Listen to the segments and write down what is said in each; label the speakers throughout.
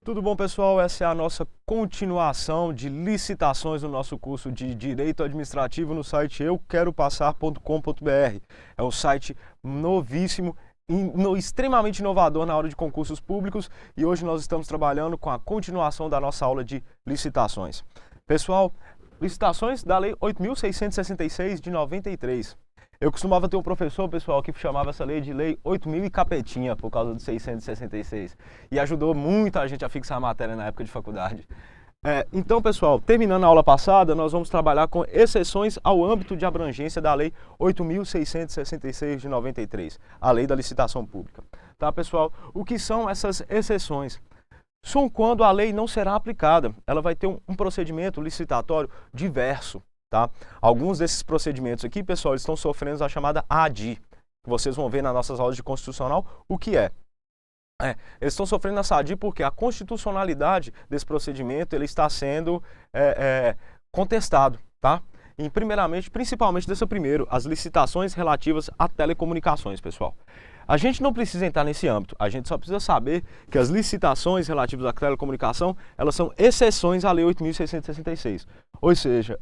Speaker 1: Tudo bom, pessoal? Essa é a nossa continuação de licitações no nosso curso de Direito Administrativo no site euqueropassar.com.br. É um site novíssimo, extremamente inovador na hora de concursos públicos, e hoje nós estamos trabalhando com a continuação da nossa aula de licitações. Pessoal, licitações da Lei 8.666 de 93. Eu costumava ter um professor, pessoal, que chamava essa lei de Lei 8.000 e capetinha, por causa do 666. E ajudou muito a gente a fixar a matéria na época de faculdade. Então, pessoal, terminando a aula passada, nós vamos trabalhar com exceções ao âmbito de abrangência da Lei 8.666 de 93, a Lei da Licitação Pública. Tá, pessoal? O que são essas exceções? São quando a lei não será aplicada. Ela vai ter um procedimento licitatório diverso. Tá? Alguns desses procedimentos aqui, pessoal, eles estão sofrendo a chamada ADI, que vocês vão ver nas nossas aulas de constitucional o que é. Eles estão sofrendo essa ADI porque a constitucionalidade desse procedimento ele está sendo contestado. Tá? E principalmente desse primeiro, as licitações relativas a telecomunicações, pessoal. A gente não precisa entrar nesse âmbito, a gente só precisa saber que as licitações relativas à telecomunicação, elas são exceções à Lei 8.666. Ou seja,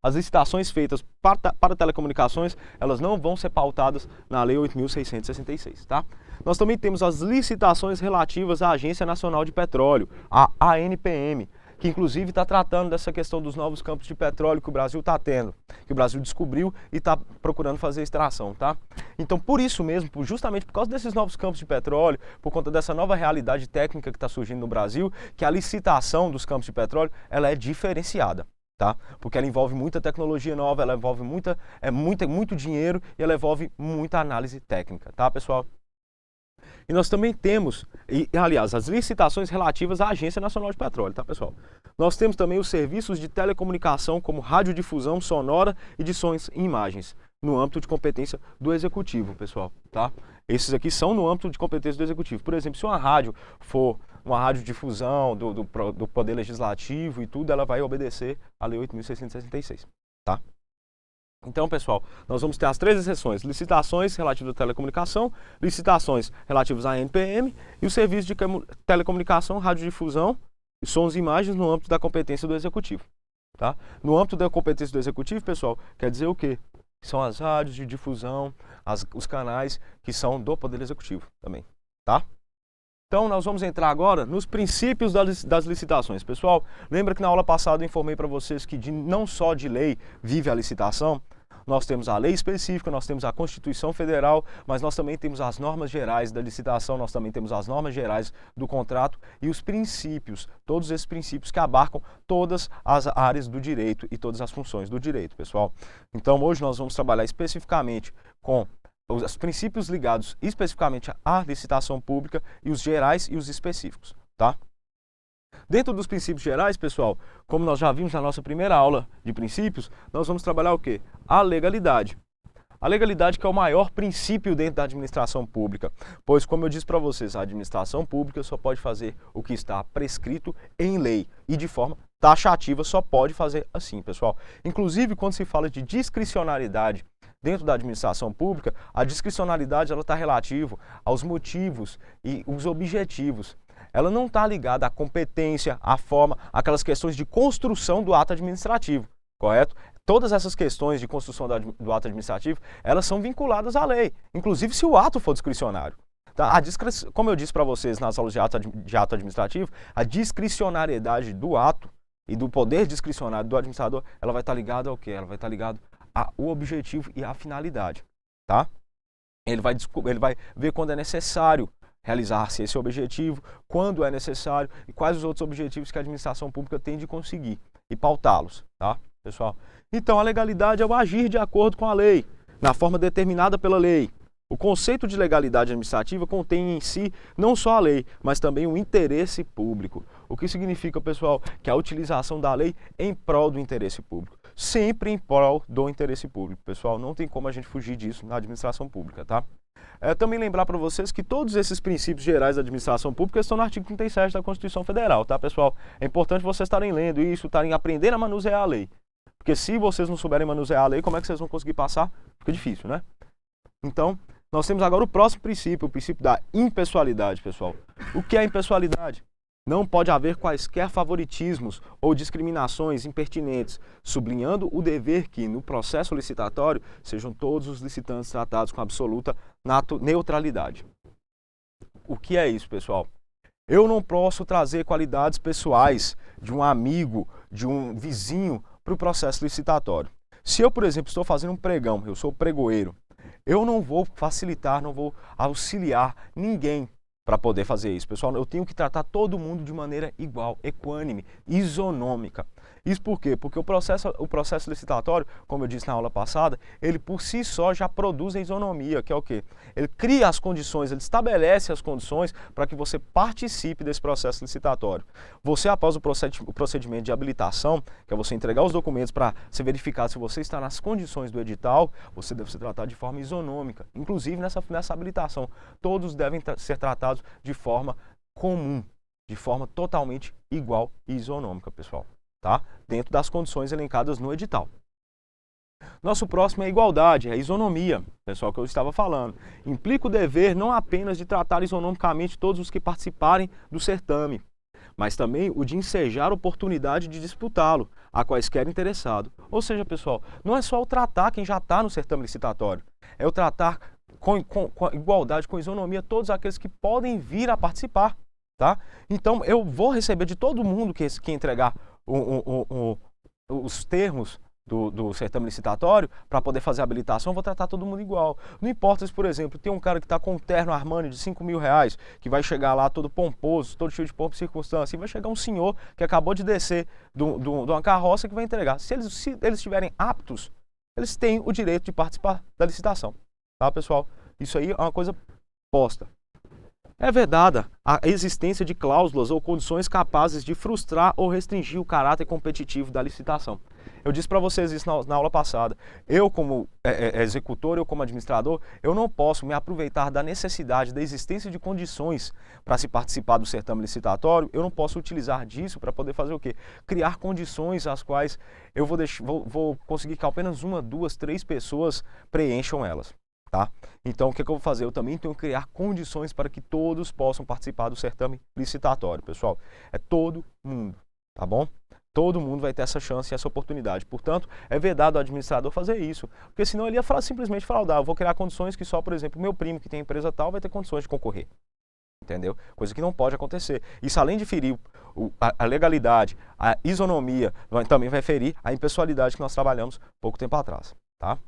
Speaker 1: as licitações feitas para telecomunicações, elas não vão ser pautadas na Lei 8.666, tá? Nós também temos as licitações relativas à Agência Nacional de Petróleo, a ANPM, que inclusive está tratando dessa questão dos novos campos de petróleo que o Brasil está tendo, que o Brasil descobriu e está procurando fazer extração, tá? Então, por isso mesmo, justamente por causa desses novos campos de petróleo, por conta dessa nova realidade técnica que está surgindo no Brasil, que a licitação dos campos de petróleo, ela é diferenciada, tá? Porque ela envolve muita tecnologia nova, ela envolve muito dinheiro e ela envolve muita análise técnica, tá, pessoal? E nós também temos, aliás, as licitações relativas à Agência Nacional de Petróleo, tá, pessoal? Nós temos também os serviços de telecomunicação como radiodifusão sonora e de sons e imagens, no âmbito de competência do Executivo, pessoal, tá? Esses aqui são no âmbito de competência do Executivo. Por exemplo, se uma rádio for uma radiodifusão do Poder Legislativo e tudo, ela vai obedecer à Lei 8.666, tá? Então, pessoal, nós vamos ter as três exceções: licitações relativas à telecomunicação, licitações relativas à ANPM e o serviço de telecomunicação, radiodifusão, sons e imagens no âmbito da competência do Executivo. Tá? No âmbito da competência do Executivo, pessoal, quer dizer o quê? São as rádios de difusão, os canais que são do Poder Executivo também. Tá? Então, nós vamos entrar agora nos princípios das licitações. Pessoal, lembra que na aula passada eu informei para vocês que não só de lei vive a licitação? Nós temos a lei específica, nós temos a Constituição Federal, mas nós também temos as normas gerais da licitação, nós também temos as normas gerais do contrato e os princípios, todos esses princípios que abarcam todas as áreas do direito e todas as funções do direito, pessoal. Então, hoje nós vamos trabalhar especificamente com os princípios ligados especificamente à licitação pública e os gerais e os específicos, tá? Dentro dos princípios gerais, pessoal, como nós já vimos na nossa primeira aula de princípios, nós vamos trabalhar o quê? A legalidade. A legalidade que é o maior princípio dentro da administração pública, pois, como eu disse para vocês, a administração pública só pode fazer o que está prescrito em lei e de forma taxativa só pode fazer assim, pessoal. Inclusive, quando se fala de discricionariedade dentro da administração pública, a discricionariedade está relativa aos motivos e os objetivos. Ela não está ligada à competência, à forma, aquelas questões de construção do ato administrativo, correto? Todas essas questões de construção do ato administrativo, elas são vinculadas à lei, inclusive se o ato for discricionário. Tá? Como eu disse para vocês nas aulas de ato administrativo, a discricionariedade do ato e do poder discricionário do administrador, ela vai estar ligada ao quê? Ela vai estar ligada ao objetivo e à finalidade, tá? Ele vai ver quando é necessário realizar-se esse objetivo, quando é necessário e quais os outros objetivos que a administração pública tem de conseguir e pautá-los, tá, pessoal? Então, a legalidade é o agir de acordo com a lei, na forma determinada pela lei. O conceito de legalidade administrativa contém em si não só a lei, mas também o interesse público. O que significa, pessoal, que a utilização da lei em prol do interesse público. Sempre em prol do interesse público, pessoal. Não tem como a gente fugir disso na administração pública, tá? Também lembrar para vocês que todos esses princípios gerais da administração pública estão no artigo 37 da Constituição Federal, tá, pessoal? É importante vocês estarem lendo isso, estarem aprendendo a manusear a lei. Porque se vocês não souberem manusear a lei, como é que vocês vão conseguir passar? Fica difícil, né? Então, nós temos agora o próximo princípio, o princípio da impessoalidade, pessoal. O que é a impessoalidade? Não pode haver quaisquer favoritismos ou discriminações impertinentes, sublinhando o dever que, no processo licitatório, sejam todos os licitantes tratados com absoluta neutralidade. O que é isso, pessoal? Eu não posso trazer qualidades pessoais de um amigo, de um vizinho para o processo licitatório. Se eu, por exemplo, estou fazendo um pregão, eu sou pregoeiro, eu não vou facilitar, não vou auxiliar ninguém para poder fazer isso. Pessoal, eu tenho que tratar todo mundo de maneira igual, equânime, isonômica. Isso por quê? Porque o processo licitatório, como eu disse na aula passada, ele por si só já produz a isonomia, que é o quê? Ele cria as condições, ele estabelece as condições para que você participe desse processo licitatório. Você, após o procedimento de habilitação, que é você entregar os documentos para ser verificado se você está nas condições do edital, você deve ser tratado de forma isonômica. Inclusive nessa habilitação, todos devem ser tratados de forma comum, de forma totalmente igual e isonômica, pessoal. Tá? Dentro das condições elencadas no edital. Nosso próximo é igualdade, é isonomia, pessoal, que eu estava falando. Implica o dever não apenas de tratar isonomicamente todos os que participarem do certame, mas também o de ensejar oportunidade de disputá-lo a quaisquer interessado. Ou seja, pessoal, não é só o tratar quem já está no certame licitatório, é o tratar com igualdade, com isonomia, todos aqueles que podem vir a participar. Tá? Então, eu vou receber de todo mundo que entregar os termos do certame licitatório para poder fazer a habilitação, vou tratar todo mundo igual. Não importa se, por exemplo, tem um cara que está com um terno Armani de R$5.000, que vai chegar lá todo pomposo, todo cheio de pompa e circunstância, e vai chegar um senhor que acabou de descer de uma carroça que vai entregar. Se eles estiverem aptos, eles têm o direito de participar da licitação. Tá, pessoal? Isso aí é uma coisa posta. É vedada a existência de cláusulas ou condições capazes de frustrar ou restringir o caráter competitivo da licitação. Eu disse para vocês isso na aula passada. Eu, como executor, eu como administrador, eu não posso me aproveitar da necessidade, da existência de condições para se participar do certame licitatório, eu não posso utilizar disso para poder fazer o quê? Criar condições às quais eu vou conseguir que apenas 1, 2, 3 pessoas preencham elas. Tá? Então, o que eu vou fazer? Eu também tenho que criar condições para que todos possam participar do certame licitatório, pessoal. É todo mundo, tá bom? Todo mundo vai ter essa chance e essa oportunidade. Portanto, é vedado ao administrador fazer isso. Porque senão ele ia simplesmente fraudar. Eu vou criar condições que só, por exemplo, o meu primo que tem empresa tal vai ter condições de concorrer. Entendeu? Coisa que não pode acontecer. Isso, além de ferir a legalidade, a isonomia, também vai ferir a impessoalidade que nós trabalhamos pouco tempo atrás, tá?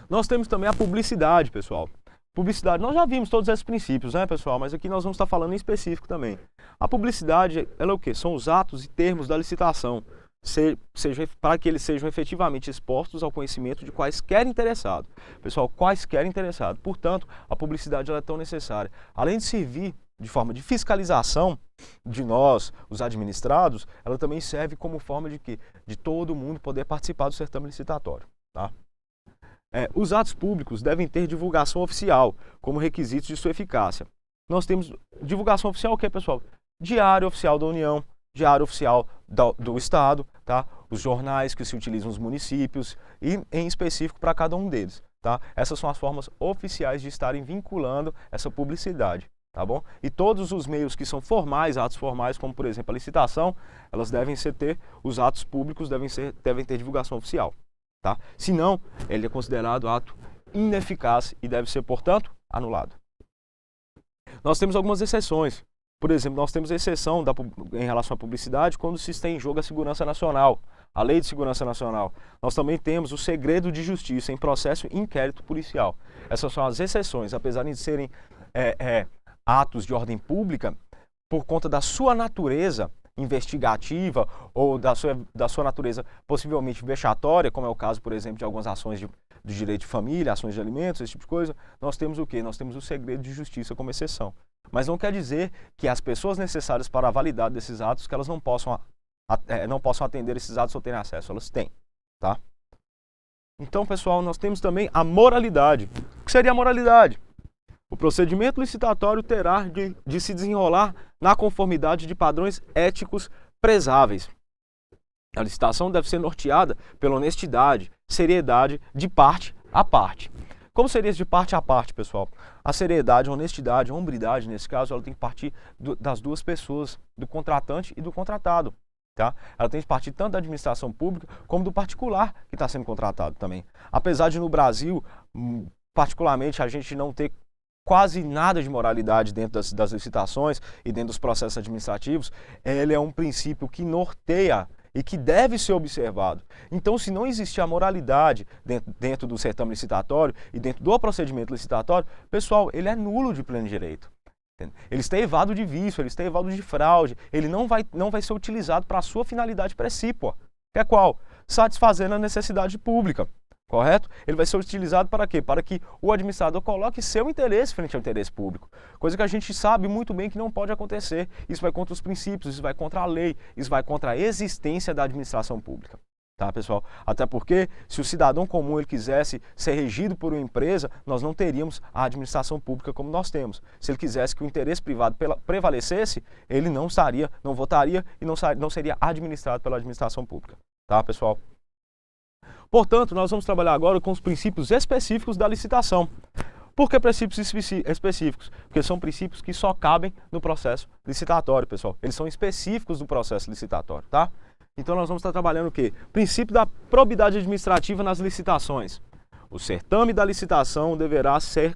Speaker 1: Nós temos também a publicidade, pessoal. Publicidade, nós já vimos todos esses princípios, né, pessoal? Mas aqui nós vamos estar falando em específico também. A publicidade, ela é o quê? São os atos e termos da licitação, para que eles sejam efetivamente expostos ao conhecimento de quaisquer interessados. Pessoal, quaisquer interessados. Portanto, a publicidade ela é tão necessária. Além de servir de forma de fiscalização de nós, os administrados, ela também serve como forma de quê? De todo mundo poder participar do certame licitatório, tá? Os atos públicos devem ter divulgação oficial como requisitos de sua eficácia. Nós temos divulgação oficial o que, pessoal? Diário Oficial da União, Diário Oficial do Estado, tá? Os jornais que se utilizam nos municípios e em específico para cada um deles. Tá? Essas são as formas oficiais de estarem vinculando essa publicidade. Tá bom? E todos os meios que são formais, atos formais, como por exemplo a licitação, elas devem os atos públicos devem ter divulgação oficial. Tá? Senão, ele é considerado ato ineficaz e deve ser, portanto, anulado. Nós temos algumas exceções. Por exemplo, nós temos a exceção em relação à publicidade quando se tem em jogo a segurança nacional, a Lei de Segurança Nacional. Nós também temos o segredo de justiça em processo e inquérito policial. Essas são as exceções, apesar de serem atos de ordem pública, por conta da sua natureza investigativa ou da sua natureza possivelmente vexatória, como é o caso, por exemplo, de algumas ações de direito de família, ações de alimentos, esse tipo de coisa, nós temos o quê? Nós temos o segredo de justiça como exceção. Mas não quer dizer que as pessoas necessárias para a validade desses atos, que elas não possam atender esses atos ou terem acesso, elas têm, tá? Então, pessoal, nós temos também a moralidade. O que seria a moralidade? O procedimento licitatório terá de se desenrolar na conformidade de padrões éticos prezáveis. A licitação deve ser norteada pela honestidade, seriedade de parte a parte. Como seria isso de parte a parte, pessoal? A seriedade, a honestidade, a hombridade, nesse caso, ela tem que partir das duas pessoas, do contratante e do contratado. Tá? Ela tem que partir tanto da administração pública como do particular que está sendo contratado também. Apesar de no Brasil, particularmente, a gente não ter quase nada de moralidade dentro das licitações e dentro dos processos administrativos, ele é um princípio que norteia e que deve ser observado. Então, se não existir a moralidade dentro do certame licitatório e dentro do procedimento licitatório, pessoal, ele é nulo de pleno direito. Ele está evado de vício, ele está evado de fraude, ele não vai ser utilizado para a sua finalidade precípua, que é qual? Satisfazendo a necessidade pública. Correto? Ele vai ser utilizado para quê? Para que o administrador coloque seu interesse frente ao interesse público. Coisa que a gente sabe muito bem que não pode acontecer. Isso vai contra os princípios, isso vai contra a lei, isso vai contra a existência da administração pública. Tá, pessoal? Até porque, se o cidadão comum ele quisesse ser regido por uma empresa, nós não teríamos a administração pública como nós temos. Se ele quisesse que o interesse privado prevalecesse, ele não votaria e não seria administrado pela administração pública. Tá, pessoal? Portanto, nós vamos trabalhar agora com os princípios específicos da licitação. Por que princípios específicos? Porque são princípios que só cabem no processo licitatório, pessoal. Eles são específicos do processo licitatório, tá? Então nós vamos estar trabalhando o quê? Princípio da probidade administrativa nas licitações. O certame da licitação deverá ser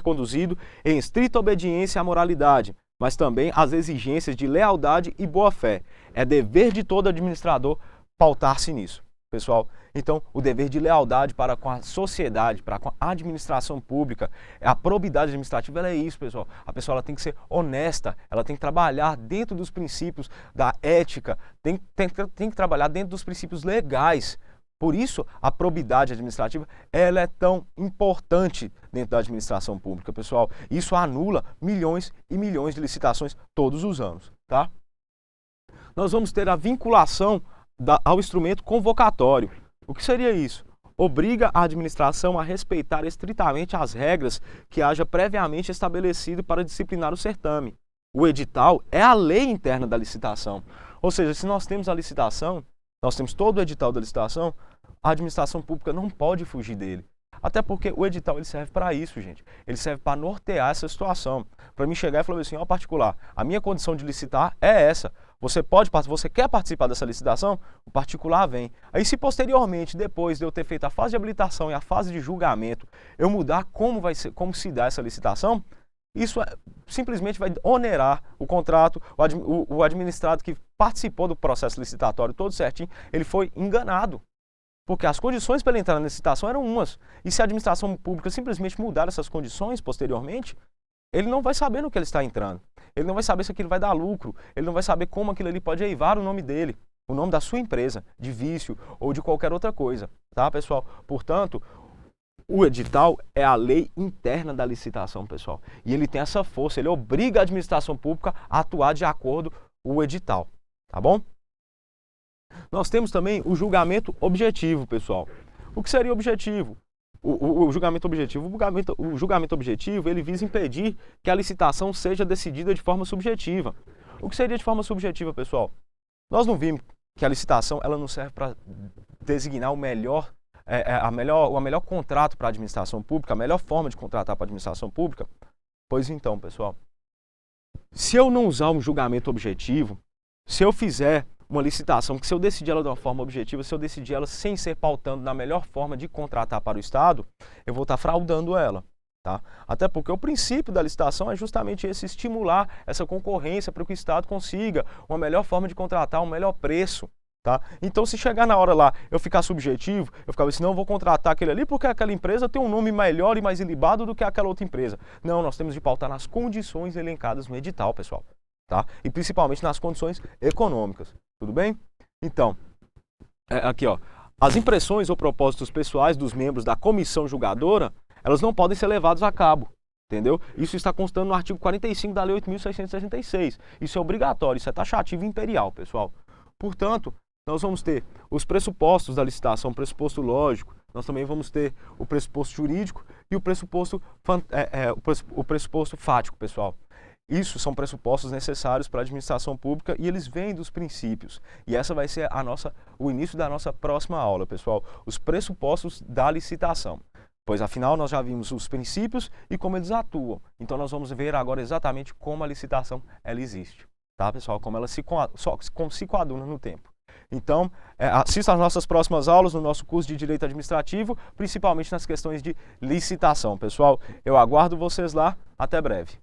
Speaker 1: conduzido em estrita obediência à moralidade, mas também às exigências de lealdade e boa-fé. É dever de todo administrador pautar-se nisso. Pessoal, então o dever de lealdade para com a sociedade, para com a administração pública, a probidade administrativa, ela é isso, pessoal. A pessoa ela tem que ser honesta, ela tem que trabalhar dentro dos princípios da ética, tem que trabalhar dentro dos princípios legais. Por isso, a probidade administrativa ela é tão importante dentro da administração pública, pessoal. Isso anula milhões e milhões de licitações todos os anos, tá? Nós vamos ter a vinculação ao instrumento convocatório. O que seria isso? Obriga a administração a respeitar estritamente as regras que haja previamente estabelecido para disciplinar o certame. O edital é a lei interna da licitação. Ou seja, se nós temos a licitação, nós temos todo o edital da licitação, a administração pública não pode fugir dele. Até porque o edital ele serve para isso, gente. Ele serve para nortear essa situação. Para mim chegar e falar assim, ó, particular, a minha condição de licitar é essa. Você quer participar dessa licitação? O particular vem. Aí se posteriormente, depois de eu ter feito a fase de habilitação e a fase de julgamento, eu mudar como se dá essa licitação, isso simplesmente vai onerar o contrato, o administrado que participou do processo licitatório todo certinho, ele foi enganado. Porque as condições para ele entrar na licitação eram umas. E se a administração pública simplesmente mudar essas condições posteriormente, ele não vai saber no que ele está entrando. Ele não vai saber se aquilo vai dar lucro. Ele não vai saber como aquilo ali pode eivar o nome dele, o nome da sua empresa, de vício ou de qualquer outra coisa. Tá, pessoal? Portanto, o edital é a lei interna da licitação, pessoal. E ele tem essa força, ele obriga a administração pública a atuar de acordo com o edital. Tá bom? Nós temos também o julgamento objetivo, pessoal. O que seria objetivo? O julgamento objetivo. O julgamento objetivo ele visa impedir que a licitação seja decidida de forma subjetiva. O que seria de forma subjetiva, pessoal? Nós não vimos que a licitação ela não serve para designar o melhor contrato para a administração pública, a melhor forma de contratar para a administração pública? Pois então, pessoal, se eu não usar um julgamento objetivo, se eu fizer uma licitação, que se eu decidir ela de uma forma objetiva, se eu decidir ela sem ser pautando na melhor forma de contratar para o Estado, eu vou estar fraudando ela. Tá? Até porque o princípio da licitação é justamente esse, estimular essa concorrência para que o Estado consiga uma melhor forma de contratar, um melhor preço. Tá? Então, se chegar na hora lá, eu ficar subjetivo, eu ficar assim, não, eu vou contratar aquele ali porque aquela empresa tem um nome melhor e mais ilibado do que aquela outra empresa. Não, nós temos de pautar nas condições elencadas no edital, pessoal. Tá? E principalmente nas condições econômicas. Tudo bem? Então, aqui ó, as impressões ou propósitos pessoais dos membros da comissão julgadora, elas não podem ser levadas a cabo, entendeu? Isso está constando no artigo 45 da Lei 8.666. Isso é obrigatório, isso é taxativo e imperial, pessoal. Portanto, nós vamos ter os pressupostos da licitação, o pressuposto lógico, nós também vamos ter o pressuposto jurídico e o pressuposto fático, pessoal. Isso são pressupostos necessários para a administração pública e eles vêm dos princípios. E essa vai ser o início da nossa próxima aula, pessoal. Os pressupostos da licitação. Pois afinal nós já vimos os princípios e como eles atuam. Então nós vamos ver agora exatamente como a licitação ela existe, tá, pessoal? Como ela se coaduna no tempo. Então, assista às nossas próximas aulas no nosso curso de Direito Administrativo, principalmente nas questões de licitação. Pessoal, eu aguardo vocês lá. Até breve.